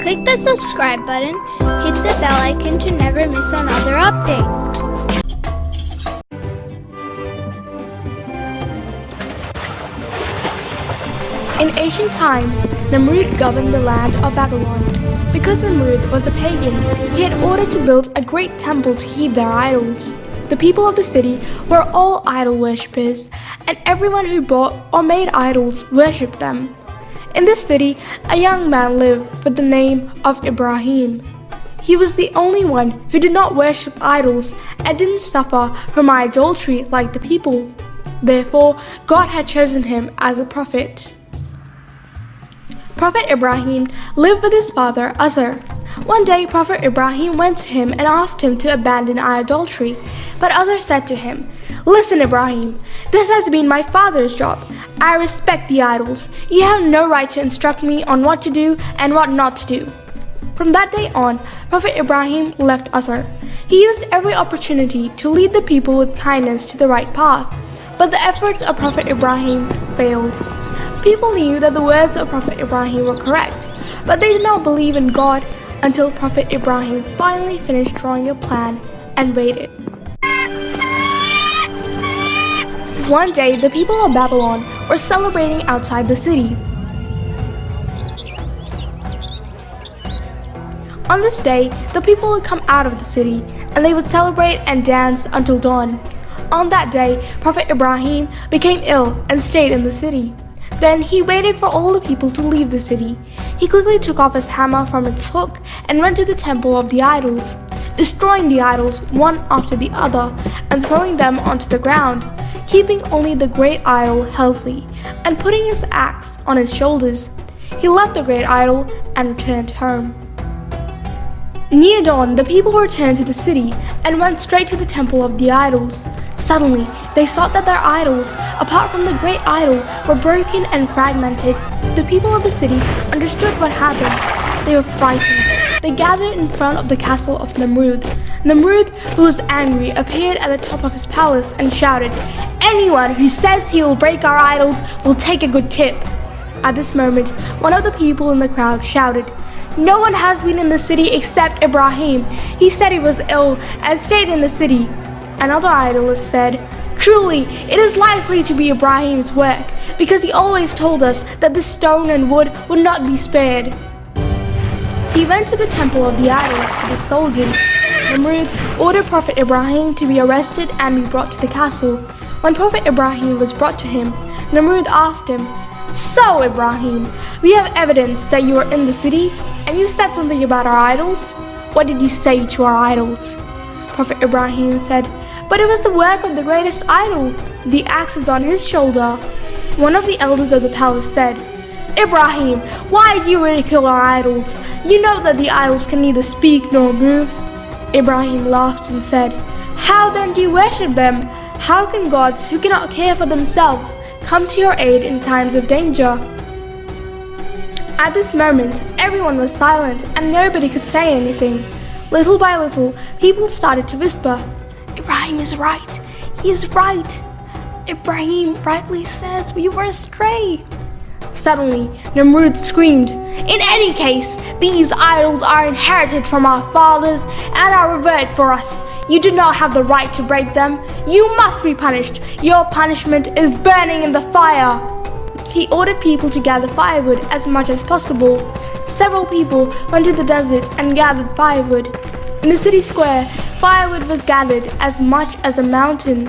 Click the subscribe button, hit the bell icon to never miss another update. In ancient times, Namrud governed the land of Babylon. Because Namrud was a pagan, he had ordered to build a great temple to heap their idols. The people of the city were all idol worshippers, and everyone who bought or made idols worshipped them. In this city, a young man lived with the name of Ibrahim. He was the only one who did not worship idols and didn't suffer from idolatry like the people. Therefore, God had chosen him as a prophet. Prophet Ibrahim lived with his father Azar. One day, Prophet Ibrahim went to him and asked him to abandon idolatry. But Azar said to him, "Listen, Ibrahim, this has been my father's job. I respect the idols. You have no right to instruct me on what to do and what not to do." From that day on, Prophet Ibrahim left Azar. He used every opportunity to lead the people with kindness to the right path. But the efforts of Prophet Ibrahim failed. People knew that the words of Prophet Ibrahim were correct, but they did not believe in God until Prophet Ibrahim finally finished drawing a plan and waited. One day, the people of Babylon were celebrating outside the city. On this day, the people would come out of the city, and they would celebrate and dance until dawn. On that day, Prophet Ibrahim became ill and stayed in the city. Then he waited for all the people to leave the city. He quickly took off his hammer from its hook and went to the temple of the idols, destroying the idols one after the other and throwing them onto the ground, keeping only the great idol healthy and putting his axe on his shoulders. He left the great idol and returned home. Near dawn, the people returned to the city and went straight to the temple of the idols. Suddenly, they saw that their idols, apart from the great idol, were broken and fragmented. The people of the city understood what happened. They were frightened. They gathered in front of the castle of Namrud. Namrud, who was angry, appeared at the top of his palace and shouted, "Anyone who says he will break our idols will take a good tip." At this moment, one of the people in the crowd shouted, "No one has been in the city except Ibrahim. He said he was ill and stayed in the city." Another idolist said, "Truly, it is likely to be Ibrahim's work, because he always told us that the stone and wood would not be spared." He went to the temple of the idols with his soldiers. Namrud ordered Prophet Ibrahim to be arrested and be brought to the castle. When Prophet Ibrahim was brought to him, Namrud asked him, "So, Ibrahim, we have evidence that you were in the city, and you said something about our idols. What did you say to our idols?" Prophet Ibrahim said, "But it was the work of the greatest idol. The axe is on his shoulder." One of the elders of the palace said, "Ibrahim, why do you ridicule our idols? You know that the idols can neither speak nor move." Ibrahim laughed and said, "How then do you worship them? How can gods who cannot care for themselves come to your aid in times of danger?" At this moment, everyone was silent and nobody could say anything. Little by little, people started to whisper, "Ibrahim is right. He is right. Ibrahim rightly says we were astray." Suddenly, Namrud screamed, "In any case, these idols are inherited from our fathers and are revert for us. You do not have the right to break them. You must be punished. Your punishment is burning in the fire." He ordered people to gather firewood as much as possible. Several people went to the desert and gathered firewood. In the city square, firewood was gathered as much as a mountain.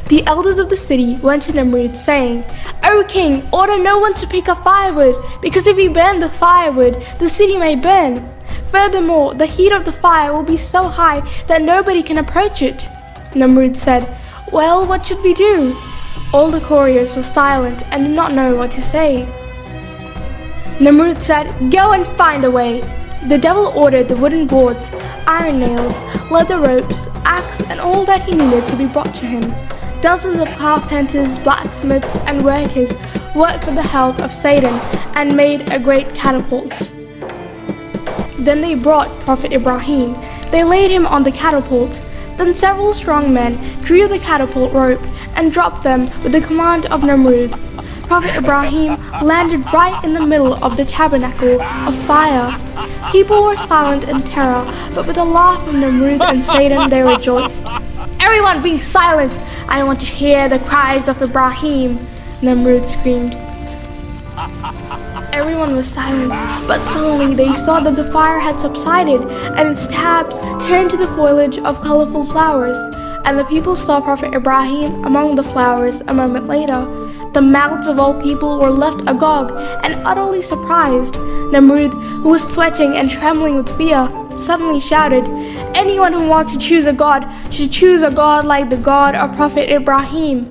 The elders of the city went to Namrud saying, "O king, order no one to pick up firewood, because if we burn the firewood, the city may burn. Furthermore, the heat of the fire will be so high that nobody can approach it." Namrud said, "Well, what should we do?" All the couriers were silent and did not know what to say. Namrud said, "Go and find a way." The devil ordered the wooden boards, iron nails, leather ropes, axe, and all that he needed to be brought to him. Dozens of carpenters, blacksmiths, and workers worked with the help of Satan and made a great catapult. Then they brought Prophet Ibrahim. They laid him on the catapult. Then several strong men drew the catapult rope and dropped them with the command of Namrud. Prophet Ibrahim landed right in the middle of the tabernacle of fire. People were silent in terror, but with a laugh from Namrud and Satan they rejoiced. "Everyone be silent! I want to hear the cries of Ibrahim," Namrud screamed. Everyone was silent, but suddenly they saw that the fire had subsided and its tabs turned to the foliage of colorful flowers, and the people saw Prophet Ibrahim among the flowers a moment later. The mouths of all people were left agog and utterly surprised. Namrud, who was sweating and trembling with fear, suddenly shouted, "Anyone who wants to choose a god should choose a god like the god of Prophet Ibrahim."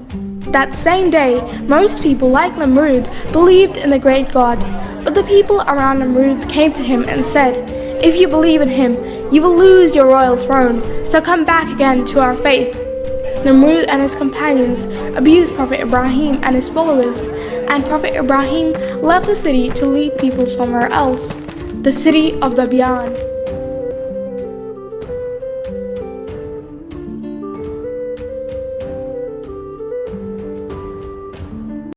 That same day, most people, like Namrud, believed in the great God. But the people around Namrud came to him and said, "If you believe in him, you will lose your royal throne, so come back again to our faith." Namrud and his companions abused Prophet Ibrahim and his followers, and Prophet Ibrahim left the city to lead people somewhere else, the city of the Beyond.